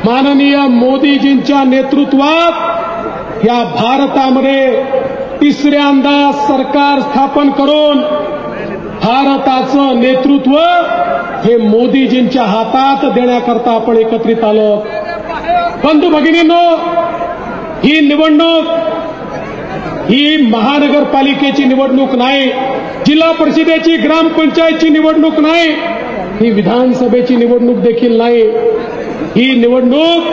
माननीय मोदीजींच्या नेतृत्वात या भारतामध्ये तिसऱ्यांदा सरकार स्थापन करून भारताचं नेतृत्व हे मोदीजींच्या हातात देण्याकरता आपण एकत्रित आलो। बंधू भगिनींनो, ही निवडणूक ही महानगरपालिकेची निवडणूक नाही, जिल्हा परिषदेची ग्रामपंचायतची निवडणूक नाही, ही विधानसभेची निवडणूक देखील नाही। ही निवडणूक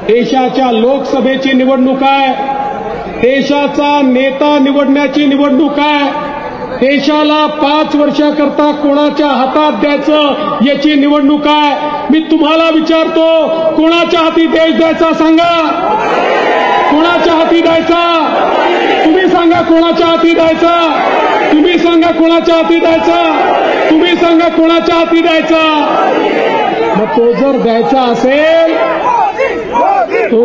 देशाच्या लोकसभेची निवडणूक आहे, देशाचा नेता निवडण्याची निवडणूक आहे, देशाला 5 वर्षाकरता कोणाच्या हातात द्यायचं याची निवडणूक आहे। मी तुम्हाला विचारतो, कोणाच्या हाती देश द्यायचा सांगा? कोणाच्या हाती द्यायचा? तुम्ही सांगा कोणाच्या हाती द्यायचा? तुम्ही सांगा कोणाच्या हाती द्यायचा? तुम्ही सांगा कोणाच्या हाती द्यायचा? मग तो जर द्यायचा असेल तो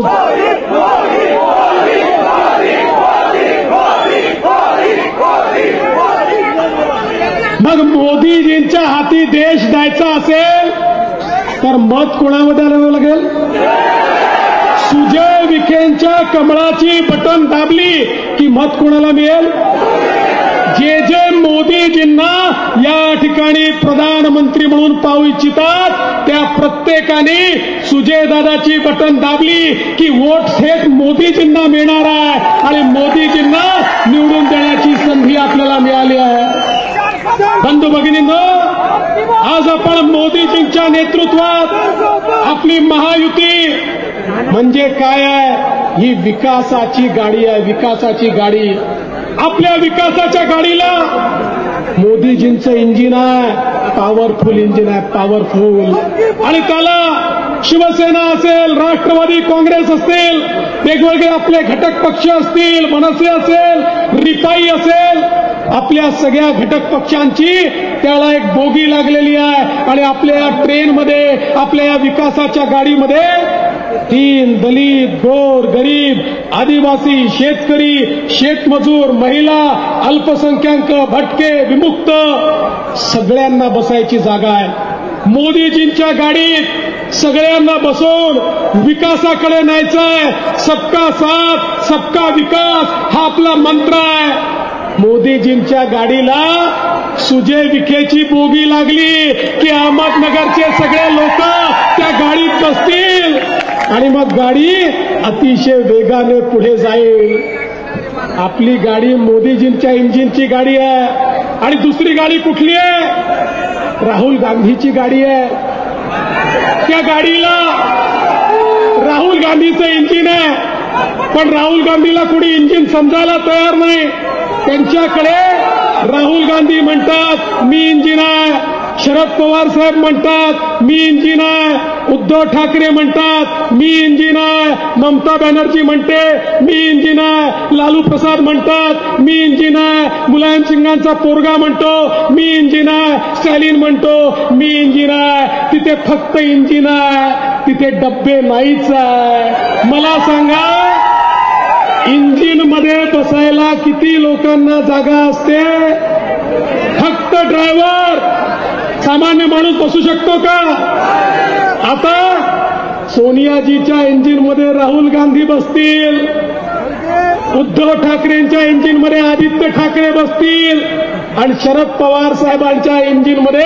मग मोदीजींच्या हाती देश द्यायचा असेल तर मत कोणामध्ये आणावं लागेल? सुजय विखेंच्या कमळाची बटन दाबली की मत कोणाला मिळेल? जे जे मोदीजींना या ठिकाणी प्रधानमंत्री म्हणून पाहू इच्छितात त्या प्रत्येकाने सुजयदादाची बटन दाबली की वोट थेट मोदीजींना मिळणार आहे आणि मोदीजींना निवडून देण्याची संधी आपल्याला मिळाली आहे। बंधू भगिनींनो, आज आपण मोदीजींच्या नेतृत्वात आपली महायुती म्हणजे काय आहे? ही विकासाची गाडी आहे, विकासाची गाडी। आपल्या विकासाच्या गाडीला मोदीजींचं इंजिन आहे, पॉवरफुल इंजिन आहे, पॉवरफुल। आणि त्याला शिवसेना असेल, राष्ट्रवादी काँग्रेस असतील, वेगवेगळे आपले घटक पक्ष असतील, मनसे असेल, रिपाई असेल, आपल्या सगळ्या घटक पक्षांची त्याला एक बोगी लागलेली आहे आणि आपल्या या ट्रेनमध्ये, आपल्या या विकासाच्या गाडीमध्ये दीन, दलित, गोर, गरीब, आदिवासी, शेतकरी, शेतमजूर, महिला, अल्पसंख्याक, भटके, विमुक्त सगळ्यांना बसायची जागा आहे। मोदीजींच्या गाडीत सगळ्यांना बसवून विकासाकडे न्यायचंय। सबका साथ, सबका विकास हा आपला मंत्र आहे। मोदीजींच्या गाडीला सुजय विखेची बोगी लागली की अहमदनगरचे सगळे लोक त्या गाडीत बसतील आणि मग गाडी अतिशय वेगाने पुढे जाईल। आपली गाडी मोदीजींच्या इंजिनची गाडी आहे आणि दुसरी गाडी कुठली आहे? राहुल गांधीची गाडी आहे। त्या गाडीला राहुल गांधीचं इंजिन आहे, पण राहुल गांधीला कोणी इंजिन समजायला तयार नाही। त्यांच्याकडे राहुल गांधी म्हणतात मी इंजिन आहे, शरद पवार साहेब म्हणतात मी इंजिन आहे, उद्धव ठाकरे म्हणतात मी इंजिन आहे, ममता बॅनर्जी म्हणते मी इंजिन आहे, लालू प्रसाद म्हणतात मी इंजिन आहे, मुलायम सिंगांचा पोरगा म्हणतो मी इंजिन आहे, स्टॅलिन म्हणतो मी इंजिन आहे। तिथे फक्त इंजिन आहे, तिथे डब्बे नाहीच आहे। मला सांगा, इंजिन मध्ये बसायला किती लोकांना जागा असते? फक्त ड्रायव्हर, सामान्य माणूस बसू शकतो का? आता सोनियाजीच्या इंजिनमध्ये राहुल गांधी बसतील, उद्धव ठाकरेंच्या इंजिनमध्ये आदित्य ठाकरे बसतील आणि शरद पवार साहेबांच्या इंजिनमध्ये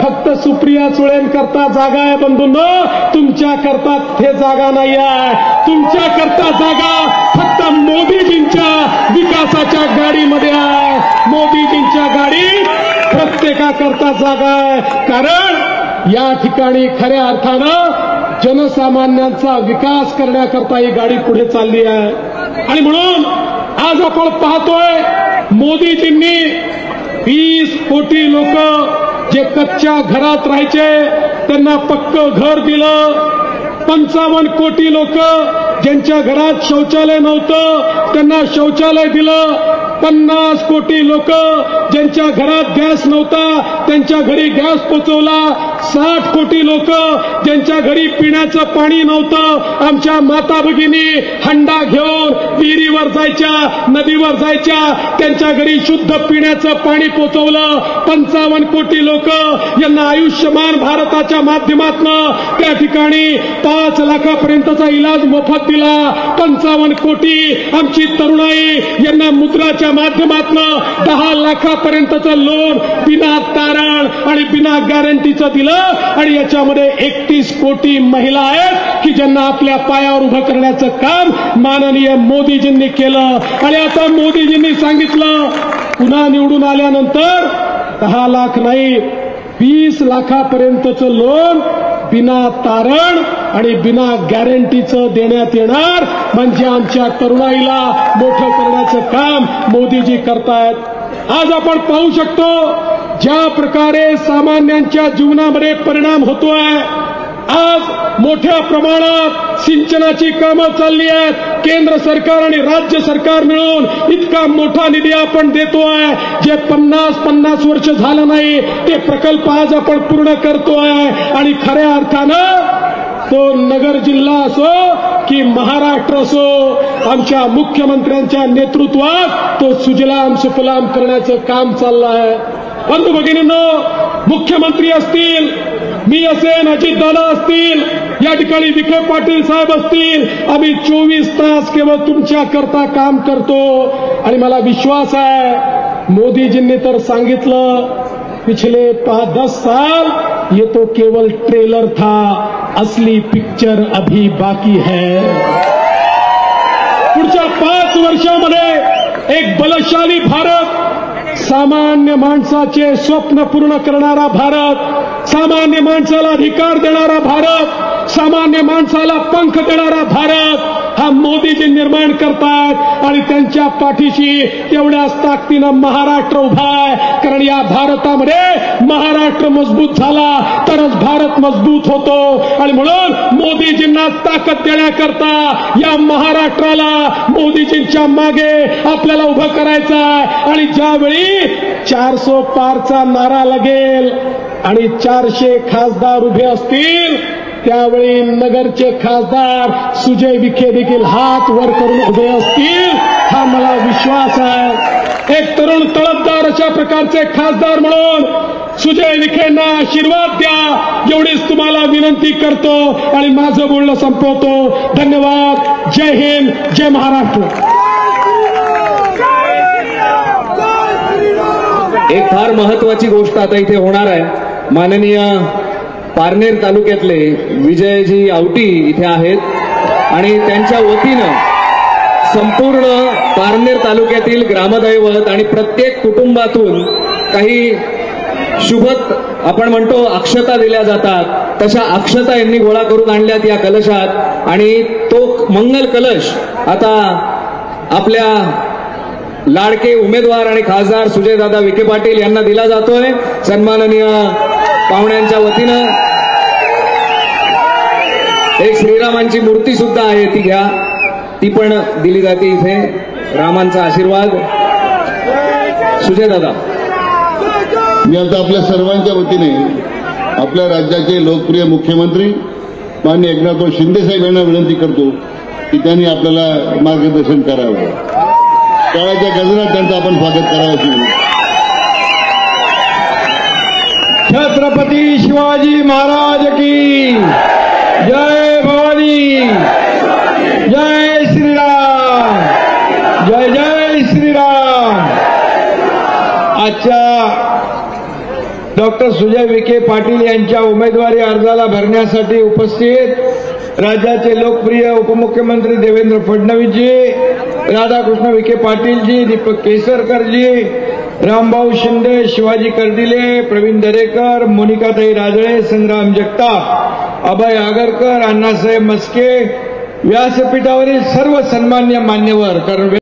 फक्त सुप्रिया सुळेंकरता जागा आहे। बंधूंनो, तुमच्या करता तिथे जागा नाही आहे। तुमच्या करता जागा फक्त मोदीजींच्या विकासाच्या गाडीमध्ये आहे। मोदीजींच्या गाडीत प्रत्येकाकरता जागा आहे, कारण या ठिकाणी खऱ्या अर्थानं जनसामान्यांचा विकास करण्याकरता ही गाडी पुढे चालली आहे। आणि म्हणून आज आपण पाहतोय मोदीजींनी 20 कोटी लोक जे कच्च्या घरात राहायचे त्यांना पक्कं घर दिलं, 55 कोटी लोक ज्यांच्या घरात शौचालय नव्हतं त्यांना शौचालय दिलं, 50 कोटी लोक ज्यांच्या घरात गॅस नव्हता त्यांच्या घरी गॅस पोचवला. 60 कोटी लोक ज्यांच्या घरी पिण्याचं पाणी नव्हतं, आमच्या माता भगिनी हंडा घेऊन विहिरीवर जायच्या, नदीवर जायच्या, त्यांच्या घरी शुद्ध पिण्याचं पाणी पोचवलं. 55 कोटी लोक यांना आयुष्यमान भारताच्या माध्यमातून त्या ठिकाणी 5 लाखापर्यंतचा इलाज मोफत दिला. 55 कोटी आमची तरुणाई यांना मुद्राच्या माध्यमातून 10 लाखापर्यंतचं लोन बिना तारण आणि बिना गॅरंटीचं दिलं. आणि याच्यामध्ये 31 कोटी महिला आहेत की ज्यांना आपल्या पायावर उभं करण्याचं काम माननीय मोदीजींनी केलं. आणि आता मोदीजींनी सांगितलं पुन्हा निवडून आल्यानंतर 10 लाख नाही 20 लाखापर्यंतचं लोन बिना तारण आणि बिना गॅरंटीचं देण्यात येणार. म्हणजे आमच्या तरुणाईला मोठं करण्याचं काम मोदीजी करतायत. आज आपण पाहू शकतो ज्या प्रकारे सामान्यांच्या जीवनामध्ये परिणाम होतोय. आज मोठ्या प्रमाणात सिंचनाची कामं चालली आहेत. केंद्र सरकार आणि राज्य सरकार मिळून इतका मोठा निधी आपण देतोय. जे 50 वर्ष झालं नाही ते प्रकल्प आज आपण पूर्ण करतोय. आणि खऱ्या अर्थानं तो नगर जिल्हा असो की महाराष्ट्र असो, आमच्या मुख्यमंत्र्यांच्या नेतृत्वात तो सुजलाम सुफलाम करण्याचं काम चाललं आहे. बंधू भगिनींनो, मुख्यमंत्री असतील, मी असेन, अजितदादा असतील, या ठिकाणी विखे पाटील साहेब असतील, आम्ही 24 तास केवळ तुमच्या करता काम करतो. आणि मला विश्वास आहे मोदीजींनी तर सांगितलं पिछले 10 साल ये तो केवल ट्रेलर था, असली पिक्चर अभी बाकी है. पुढच्या 5 वर्षामध्ये एक बलशाली भारत, सामान्य माणसाचे स्वप्न पूर्ण करणारा भारत, सामान्य माणसाला अधिकार देणारा भारत, सामान्य माणसाला पंख देणारा भारत हा मोदीजी निर्माण करतायत. आणि त्यांच्या पाठीशी तेवढ्याच ताकदीनं महाराष्ट्र उभा आहे. कारण या भारतामध्ये महाराष्ट्र मजबूत झाला तरच भारत मजबूत होतो. आणि म्हणून मोदीजींना ताकद देण्याकरता या महाराष्ट्राला मोदीजींच्या मागे आपल्याला उभं करायचं आहे. आणि ज्यावेळी 400 पारचा नारा लागेल आणि 400 खासदार उभे असतील त्यावेळी नगरचे खासदार सुजय विखे देखील हात वर करून उभे असतील, हा मला विश्वास आहे. एक तरुण तळपदार अशा प्रकारचे खासदार म्हणून सुजय विखेंना आशीर्वाद द्या एवढीच तुम्हाला विनंती करतो आणि माझं बोलणं संपवतो. धन्यवाद. जय हिंद, जय महाराष्ट्र. एक फार महत्वाची गोष्ट आता इथे होणार आहे. माननीय पारनेर तालुक्यातले विजयजी आवटी इथे आहेत आणि त्यांच्या वतीनं संपूर्ण पारनेर तालुक्यातील ग्रामदैवत आणि प्रत्येक कुटुंबातून काही शुभत आपण म्हणतो अक्षता दिल्या जातात. तशा अक्षता यांनी गोळा करून आणल्यात या कलशात. आणि तो मंगल कलश आता आपल्या लाडके उमेदवार आणि खासदार सुजयदादा विखे पाटील यांना दिला जातोय. सन्माननीय पाहुण्यांच्या वतीनं एक श्रीरामांची मूर्ती सुद्धा आहे, ती घ्या, ती पण दिली जाते इथे. रामांचा आशीर्वाद. सुजयदादा, मी आता आपल्या सर्वांच्या वतीने आपल्या राज्याचे लोकप्रिय मुख्यमंत्री माननीय एकनाथ शिंदे साहेब यांना विनंती करतो की त्यांनी आपल्याला मार्गदर्शन करावं. काळाच्या गजरात त्यांचं आपण स्वागत करावं. छत्रपती शिवाजी महाराज की जय. भवानी, जय श्रीराम, जय जय श्रीराम. आजच्या डॉक्टर सुजय विखे पाटील यांच्या उमेदवारी अर्जाला भरण्यासाठी उपस्थित राज्याचे लोकप्रिय उपमुख्यमंत्री देवेंद्र फडणवीसजी, राधाकृष्ण विखे पाटीलजी, दीपक केसरकरजी, रामभाऊ शिंदे, शिवाजी कर्डिले, प्रवीण दरेकर, मोनिकाताई राजळे, संग्राम जगताप, अभय आगरकर, अण्णासाहेब मस्के, व्यासपीठावरील सर्व सन्मान्य मान्यवर. कारण